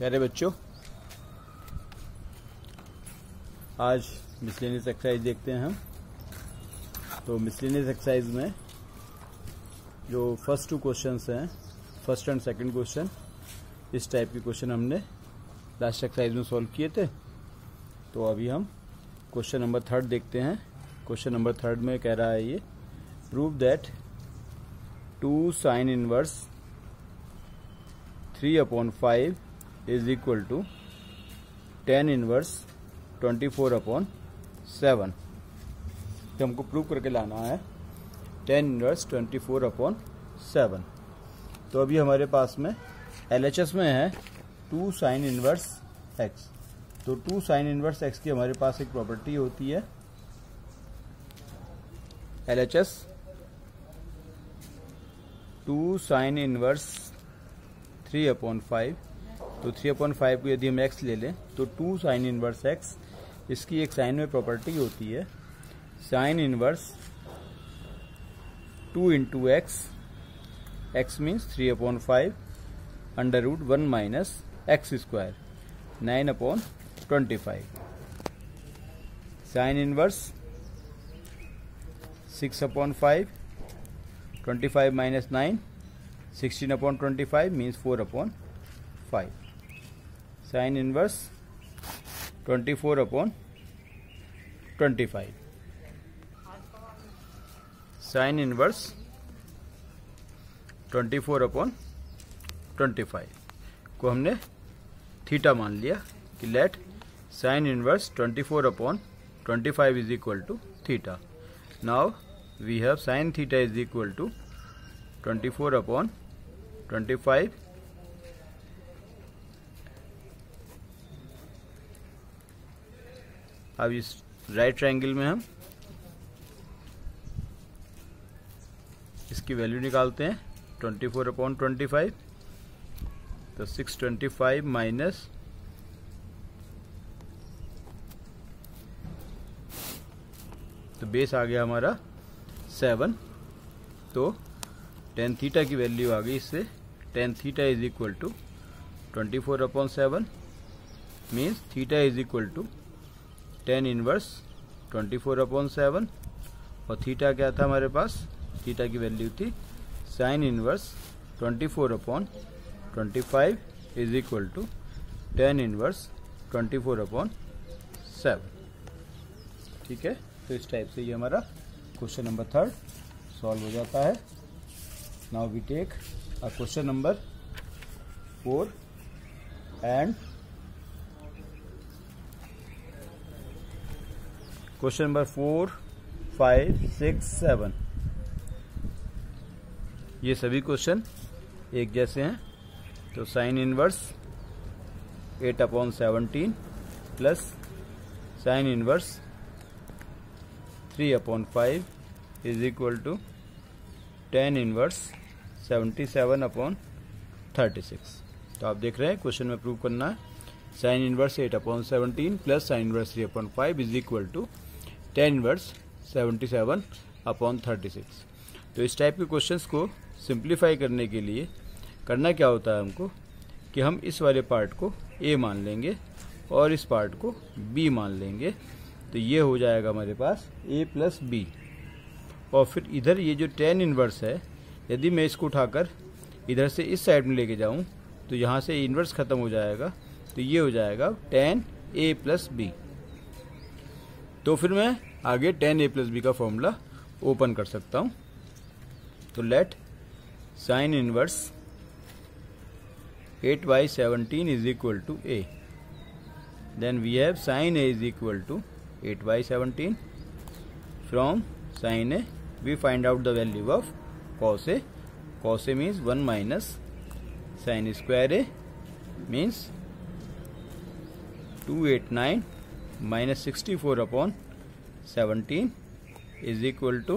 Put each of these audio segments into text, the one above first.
प्यारे बच्चों, आज मिसलेनियस एक्सरसाइज देखते हैं हम। तो मिसलेनियस एक्सरसाइज में जो फर्स्ट 2 क्वेश्चंस हैं, फर्स्ट एंड सेकंड क्वेश्चन, इस टाइप के क्वेश्चन हमने लास्ट एक्सरसाइज में सॉल्व किए थे। तो अभी हम क्वेश्चन नंबर 3 देखते हैं। क्वेश्चन नंबर 3 में कह रहा है ये, prove that 2 sin inverse 3/5 is equal to tan inverse 24/7। तो हमको प्रूव करके लाना है tan इनवर्स 24/7। तो अभी हमारे पास में LHS में है 2 sin इनवर्स x। तो 2 sin इनवर्स x की हमारे पास एक प्रॉपर्टी होती है LHS 2 sin इनवर्स 3/5। तो 3/5 को यदि हम x ले लें तो 2 sin इनवर्स x, इसकी एक साइन में प्रॉपर्टी होती है sine inverse 2 into x, x means 3/5 √1 minus x square 9/25। Sine inverse 6/5 25 minus 9 16/25 means 4/5। Sine inverse 24/25। Sine inverse 24/25 को हमने थीटा मान लिया कि let sine inverse 24/25 is equal to theta. Now we have sine theta is equal to 24/25 अब इस right triangle में हम इसकी वैल्यू निकालते हैं 24/25। तो 625 माइनस तो बेस आ गया हमारा 7। तो tan थीटा की वैल्यू आ गई इससे। tan theta is equal to 24/7 means theta is equal to tan inverse 24/7। और थीटा क्या था हमारे पास? थीटा की वैल्यू थी sine inverse 24/25 is equal to tan inverse 24/7। ठीक है, तो इस टाइप से ये हमारा क्वेश्चन नंबर 3 सॉल्व हो जाता है। Now we take a question number 4 and question number 4, 5, 6, 7। ये सभी क्वेश्चन एक जैसे हैं। तो sine inverse 8/17 plus sine inverse 3/5 is equal to tan inverse 77/36। तो आप देख रहे हैं क्वेश्चन में प्रूव करना है sine inverse 8/17 plus sine inverse 3/5 is equal to tan inverse 77/36। तो इस टाइप के क्वेश्चंस को सिंप्लीफाई करने के लिए करना क्या होता है हमको कि हम इस वाले पार्ट को a मान लेंगे और इस पार्ट को b मान लेंगे। तो ये हो जाएगा हमारे पास a प्लस b। और फिर इधर ये जो tan इनवर्स है, यदि मैं इसको उठाकर इधर से इस साइड में लेके जाऊं तो यहाँ से इनवर्स खत्म हो जाएगा। तो ये हो जाएगा tan a प्लस b। तो फिर मैं आगे tan a प्लस b का फॉर्मूला ओपन कर सकता हूं। तो let sine inverse 8/17 is equal to a। Then we have sine a is equal to 8/17। From sine a we find out the value of cos a. Cos a means 1 minus sin square a means 289 minus 64/17 is equal to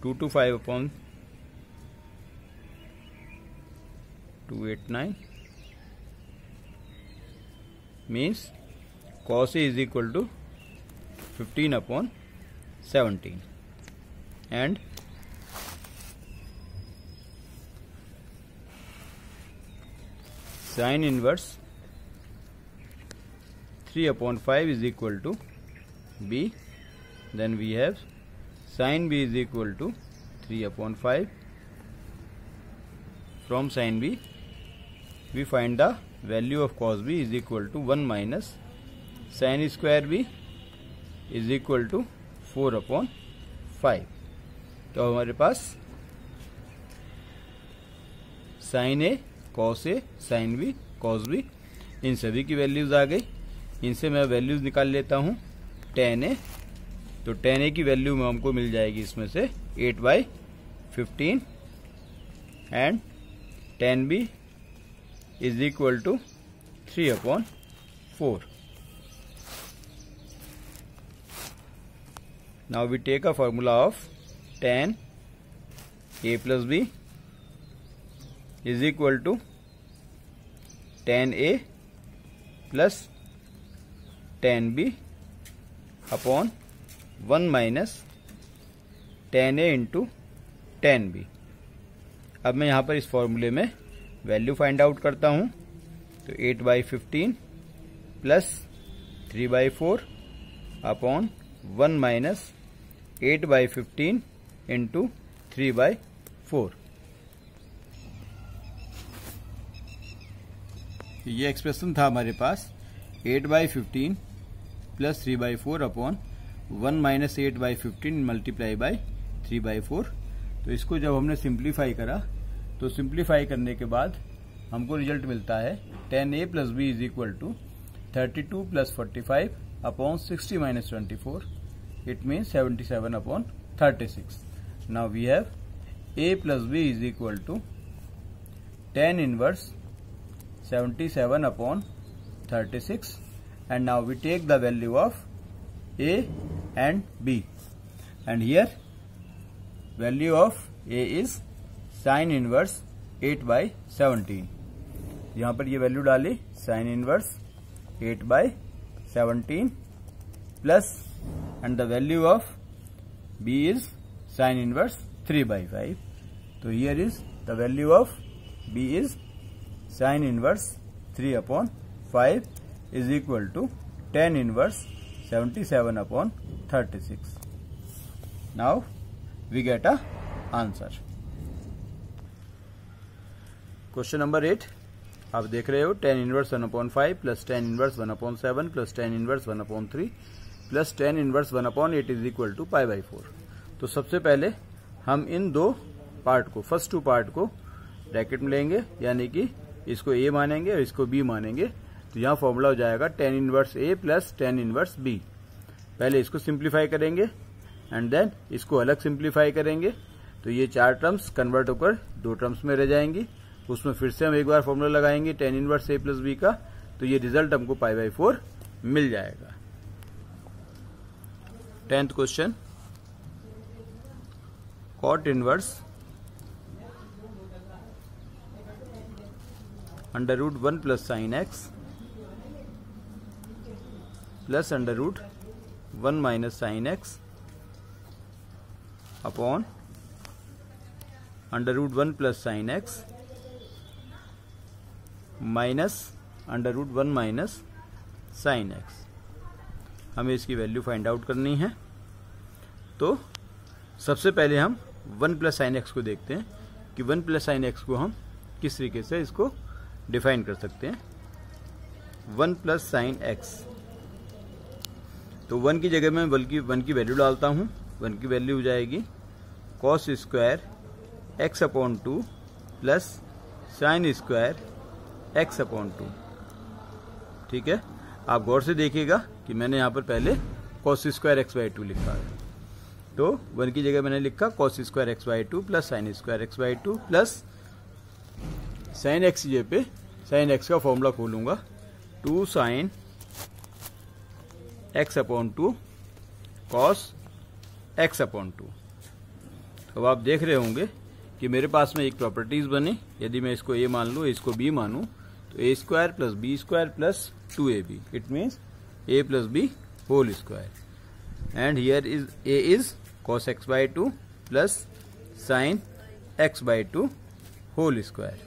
225/289 means cos a is equal to 15/17 and sign inverse 3/5 is equal to b. Then we have sin b is equal to 3/5. From sin b we find the value of cos b is equal to 1 minus sin square b is equal to 4/5. तो हमारे पास sin a, cos a, sin b, cos b इन सभी की values आ गई। इनसे मैं values निकाल लेता हूँ। tan a, तो tan a की वैल्यू में हमको मिल जाएगी इसमें से 8/15 and tan b is equal to 3/4. Now we take a formula of tan a plus b is equal to tan a plus tan b upon 1 minus tan a into tan b. अब मैं यहाँ पर इस फॉर्मूले में value find out करता हूँ। तो 8/15 प्लस 3/4 अपॉन 1 माइनस 8/15 इंटू 3/4। ये एक्सप्रेशन था हमारे पास 8/15 plus 3/4 upon 1 minus 8/15 multiply by 3/4। तो इसको जब हमने सिंप्लीफाई करा तो सिंप्लीफाई करने के बाद हमको रिजल्ट मिलता है tan a plus b is equal to 32 plus 45 upon 60 minus 24. It means 77/36. Now we have a plus b is equal to tan inverse 77/36, and now we take the value of a and b, and here value of a is sin inverse 8/17. यहाँ पर ये value डाली sin inverse 8/17 plus and the value of b is sin inverse 3/5. So here is the value of b is sin inverse 3/5 is equal to tan inverse 77/36. Now we get a answer. Question number 8. आप देख रहे हो tan inverse 1/5 plus tan inverse 1/7 plus tan inverse 1/3 plus tan inverse 1/8 is equal to π/4. तो सबसे पहले हम इन दो पार्ट को, फर्स्ट टू पार्ट को ब्रैकेट में लेंगे, यानी कि इसको a मानेंगे और इसको b मानेंगे. तो यहाँ फॉर्मूला हो जाएगा tan inverse a plus tan inverse b. पहले इसको सिंप्लीफाई करेंगे एंड देन इसको अलग सिंप्लीफाई करेंगे. तो ये चार टर्म्स कन्वर्ट होकर दो टर्म्स में रह जाएंगी. उसमें फिर से हम एक बार फॉर्मूला लगाएंगे tan inverse a plus b का. तो ये रिजल्ट हमको π/4 मिल जाएगा. 10th question, cot inverse √1 plus sin x plus √1 minus sin x upon √1 plus sin x minus √1 minus sin x. हमें इसकी वैल्यू फाइंड आउट करनी है. तो सबसे पहले हम 1 प्लस साइन एक्स को देखते हैं कि 1 प्लस साइन एक्स को हम किस तरीके से इसको डिफाइन कर सकते हैं. 1 प्लस साइन एक्स, तो 1 की जगह में 1 की वैल्यू डालता हूं. 1 की वैल्यू हो जाएगी cos square x/2 plus sine square x/2. ठीक है, आप गौर से देखिएगा कि मैंने यहाँ पर पहले cos स्क्वायर x/2 लिखा है. तो 1 की जगह मैंने लिखा cos square x/2 plus sine square x/2 plus sign x की जगह पे साइन x का फॉर्मूला खोलूंगा 2 साइन x/2 cos x/2. अब आप देख रहे होंगे कि मेरे पास में एक प्रॉपर्टीज बनी. यदि मैं इसको a मान लूँ, इसको b मानूं, तो a square plus b square plus 2ab. It means a plus b whole square. And here is a is cos x/2 plus sine x/2 whole square.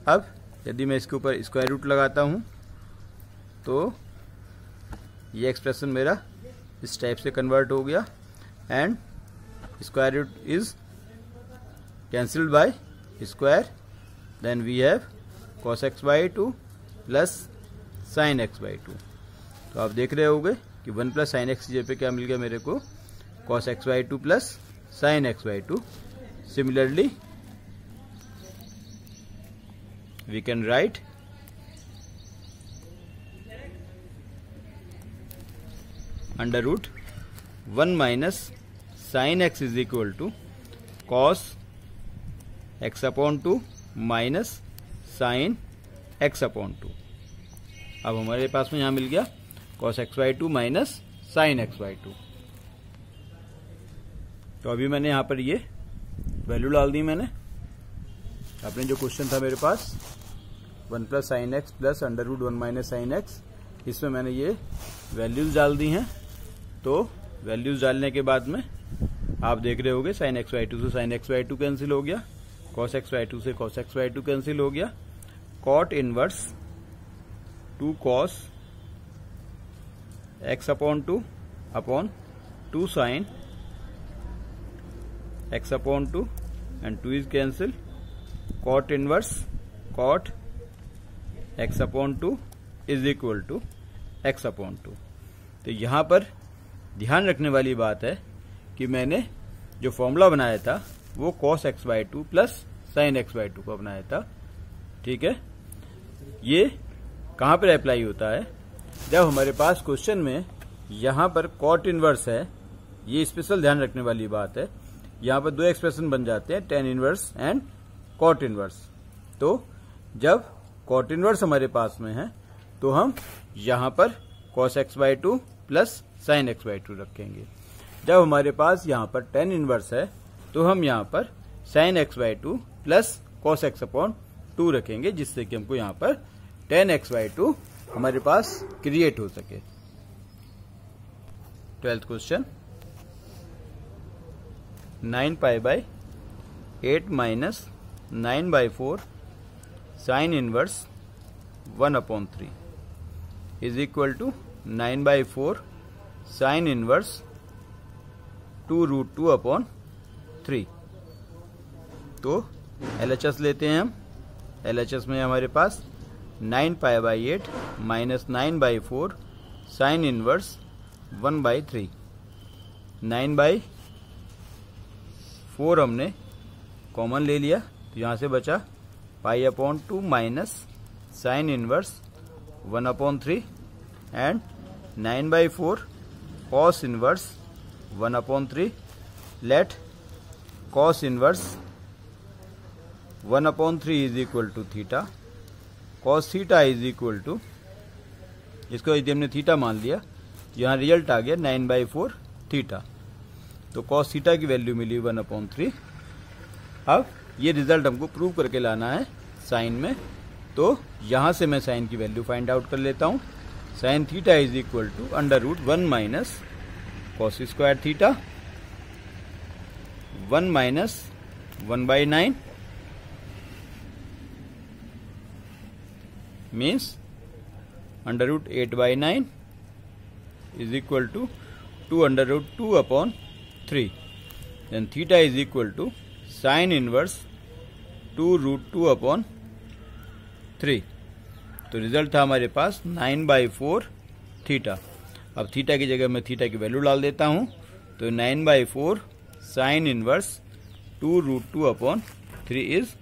अब यदि मैं इसके ऊपर स्क्वायर रूट लगाता हूँ तो ये एक्सप्रेशन मेरा इस टाइप से कन्वर्ट हो गया and square root is cancelled by square, then we have cos x by 2 plus sin x by 2। तो आप देख रहे होंगे कि 1 प्लस साइन एक्स की जगह पे क्या मिल गया मेरे को, cos x by 2 plus sin x by 2। Similarly we can write under root 1 minus sine x is equal to cos x upon 2 minus sine x upon 2। अब हमारे पास में यहां मिल गया cos x by 2 minus sine x by 2। तो अभी मैंने यहां पर ये वैल्यू डाल दी। मैंने अपने जो क्वेश्चन था मेरे पास 1 plus sine x plus under root 1 minus sine x, इसमें मैंने ये वैल्यूज डाल दी हैं। तो वैल्यूज डालने के बाद में आप देख रहे होंगे साइन एक्स बाई 2 से साइन एक्स बाई 2 कैंसिल हो गया, कॉस एक्स बाई 2 से कॉस एक्स बाई 2 कैंसिल हो गया, cot inverse 2 cos x upon 2 upon 2 sine x upon 2 and 2 is cancel, cot inverse cot x upon 2 is equal to x upon 2। तो यहां पर ध्यान रखने वाली बात है कि मैंने जो फॉर्मूला बनाया था वो cos x by 2 plus sine x by 2 का बनाया था। ठीक है, ये कहां पर अप्लाई होता है, जब हमारे पास क्वेश्चन में यहां पर कॉट इनवर्स है। ये स्पेशल ध्यान रखने वाली बात है, यहां पर दो एक्सप्रेशन बन जाते हैं, tan inverse and cot inverse. तो जब कॉट इनवर्स हमारे पास में है तो हम यहां पर cos x by 2 plus sine x by 2 रखेंगे। जब हमारे पास यहां पर टेन इनवर्स है तो हम यहां पर sine x by 2 plus cos x upon 2 रखेंगे, जिससे कि हमको यहां पर टेन एक्स बाई 2 हमारे पास क्रिएट हो सके। 12th question, 9 pi by 8 minus 9 by 4 sine inverse 1 upon 3 is equal to 9 by 4 sine inverse 2 root 2 upon 3। तो LHS लेते हैं हम। LHS में हमारे पास 9 pi by 8 minus 9 by 4 sine inverse 1 by 3। 9 by 4 हमने कॉमन ले लिया तो यहां से बचा pi upon 2 minus sine inverse 1 upon 3 and 9 by 4 cos inverse 1 upon 3। Let cos inverse 1 upon 3 is equal to theta, cos theta is equal to, इसको यदि हमने थीटा मान लिया यहां रिजल्ट आ गया 9 बाई 4 थीटा। तो कॉस थीटा की वैल्यू मिली 1 upon 3। अब ये रिजल्ट हमको प्रूव करके लाना है साइन में, तो यहां से मैं साइन की वैल्यू फाइंड आउट कर लेता हूं। Sine theta is equal to under root 1 minus cos square theta 1 minus 1 by 9 means under root 8 by 9 is equal to 2 under root 2 upon 3। Then theta is equal to sine inverse 2 root 2 upon 3। तो result था हमारे पास 9 by 4 theta. अब theta की जगह मैं theta की value डाल देता हूं, तो 9 by 4 sine inverse 2 root 2 upon 3 is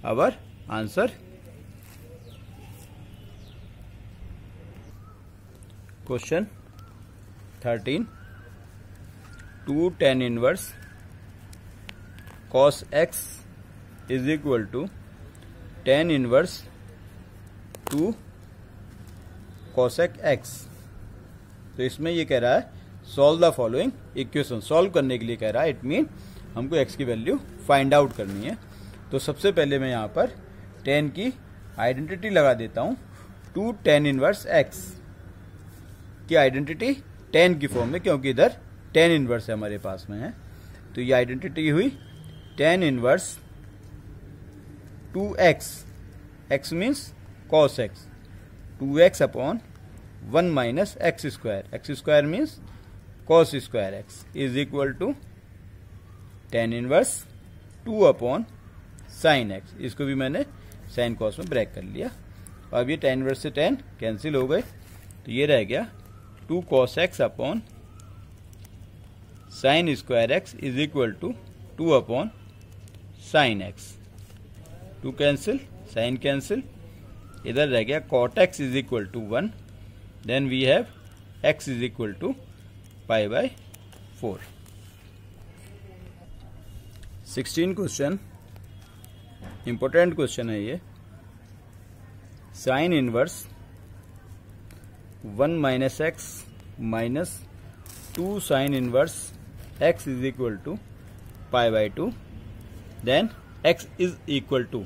our answer. Question 13, 2 tan inverse cos x is equal to tan inverse 2 cosec x। तो इसमें ये कह रहा है solve the following equation. Solve करने के लिए कह रहा है, इट मीन हमको x की वैल्यू फाइंड आउट करनी है। तो सबसे पहले मैं यहां पर tan की आइडेंटिटी लगा देता हूं। 2 tan इनवर्स x की आइडेंटिटी tan की फॉर्म में, क्योंकि इधर tan इनवर्स है हमारे पास में है। तो ये आइडेंटिटी हुई tan inverse 2x x means cos x, 2x upon 1 minus x square means cos square x is equal to tan inverse 2 upon sin x। इसको भी मैंने sin cos में ब्रेक कर लिया। अब ये tan इनवर्स से tan कैंसिल हो गए, तो ये रह गया 2 cos x अपॉन sin square x is equal to 2 upon sin x। 2 cancel, sin cancel, इधर रह गया cot x is equal to 1, then we have x is equal to pi by 4। 16 question, important question है ये। Sine inverse 1 minus x minus 2 sine inverse x is equal to pi by 2, then x is equal to,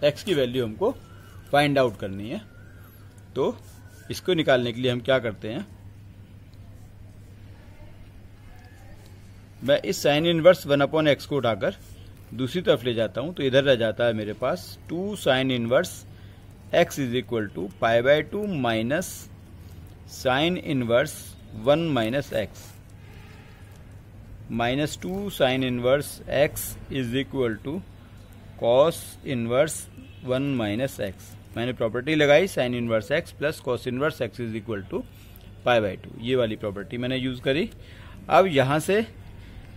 x की value हमको find out करनी है। तो इसको निकालने के लिए हम क्या करते हैं, मैं इस साइन इनवर्स 1 अपॉन एक्स को उठाकर दूसरी तरफ ले जाता हूं, तो इधर रह जाता है मेरे पास 2 sine inverse x is equal to pi by 2 minus sine inverse 1 minus x, minus 2 sine inverse x is equal to cos inverse 1 minus x. मैंने प्रॉपर्टी लगाई sine inverse x plus cos inverse x is equal to pi by 2, ये वाली property मैंने use करी। अब यहां से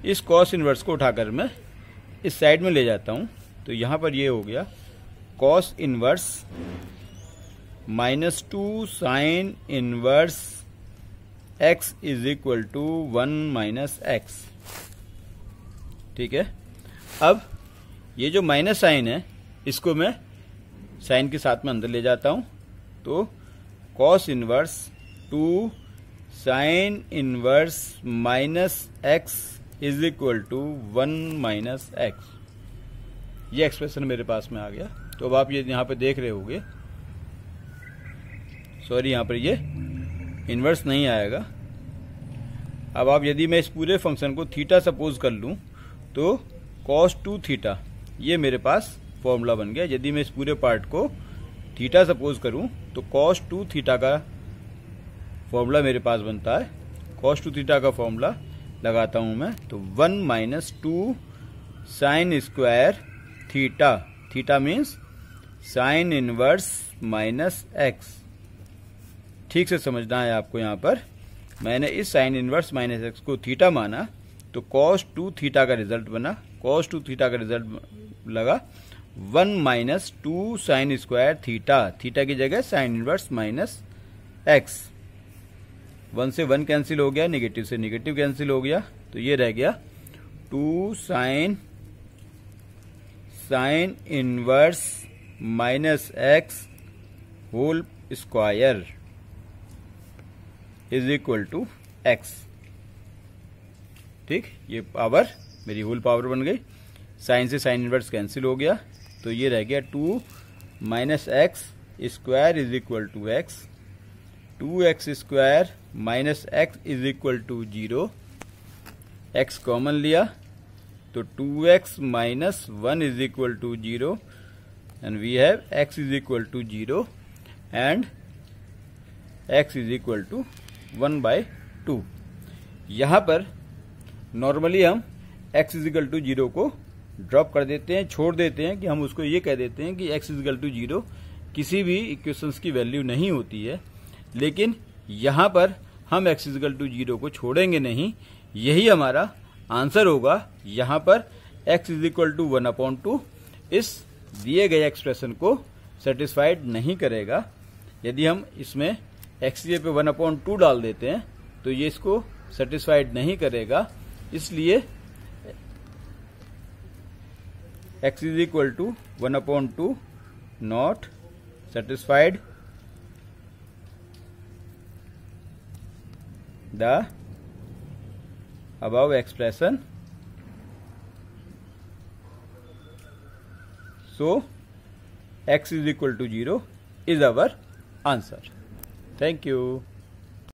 इस कॉस इनवर्स को उठाकर मैं इस साइड में ले जाता हूं, तो यहां पर ये हो गया cos inverse minus 2 sine inverse x is equal to 1 minus x. ठीक है, अब ये जो माइनस साइन है इसको मैं साइन के साथ में अंदर ले जाता हूं, तो cos inverse 2 sine inverse minus x is equal to 1 minus x. ये एक्सप्रेशन मेरे पास में आ गया। तो अब आप ये यहां पे देख रहे होंगे, सॉरी यहां पर ये इनवर्स नहीं आएगा। अब आप यदि मैं इस पूरे फंक्शन को थीटा सपोज कर लूं, तो cos 2 थीटा, ये मेरे पास फॉर्मूला बन गया। यदि मैं इस पूरे पार्ट को थीटा सपोज करूं, तो cos 2 थीटा का फॉर्मूला मेरे पास बनता है। cos 2 थीटा का फॉर्मूला लगाता हूं मैं, तो 1 minus 2 sine square theta, theta means sign inverse minus x. ठीक से समझना है आपको, यहां पर मैंने इस साइन इनवर्स माइनस एक्स को थीटा माना, तो cos 2 थीटा का रिजल्ट बना। cos 2 थीटा का रिजल्ट लगा 1 minus 2 sine square theta, theta की जगह साइन इनवर्स माइनस एक्स। 1 से 1 कैंसिल हो गया, निगेटिव से निगेटिव कैंसिल हो गया, तो ये रह गया 2 sine inverse minus x whole square is equal to x. ठीक, ये पावर मेरी होल पावर बन गई। साइन से साइन इनवर्स कैंसिल हो गया, तो ये रह गया 2 minus x square is equal to x. 2x square minus x is equal to 0। x common लिया, तो 2x minus 1 is equal to 0, and we have x is equal to 0 and x is equal to 1 by 2। यहां पर normally हम x is equal to 0 को drop कर देते हैं, छोड़ देते हैं, कि हम उसको ये कह देते हैं कि x इज इक्वल टू 0 किसी भी इक्वेशंस की वैल्यू नहीं होती है। लेकिन यहां पर हम x इज इक्वल टू 0 को छोड़ेंगे नहीं, यही हमारा आंसर होगा। यहां पर x इज इक्वल टू 1/2 इस दिए गए एक्सप्रेशन को सेटिस्फाइड नहीं करेगा। यदि हम इसमें x की जगह पे 1/2 डाल देते हैं, तो ये इसको सेटिस्फाइड नहीं करेगा। इसलिए x is equal to 1/2 not satisfied the above expression, so x is equal to 0 is our answer. Thank you.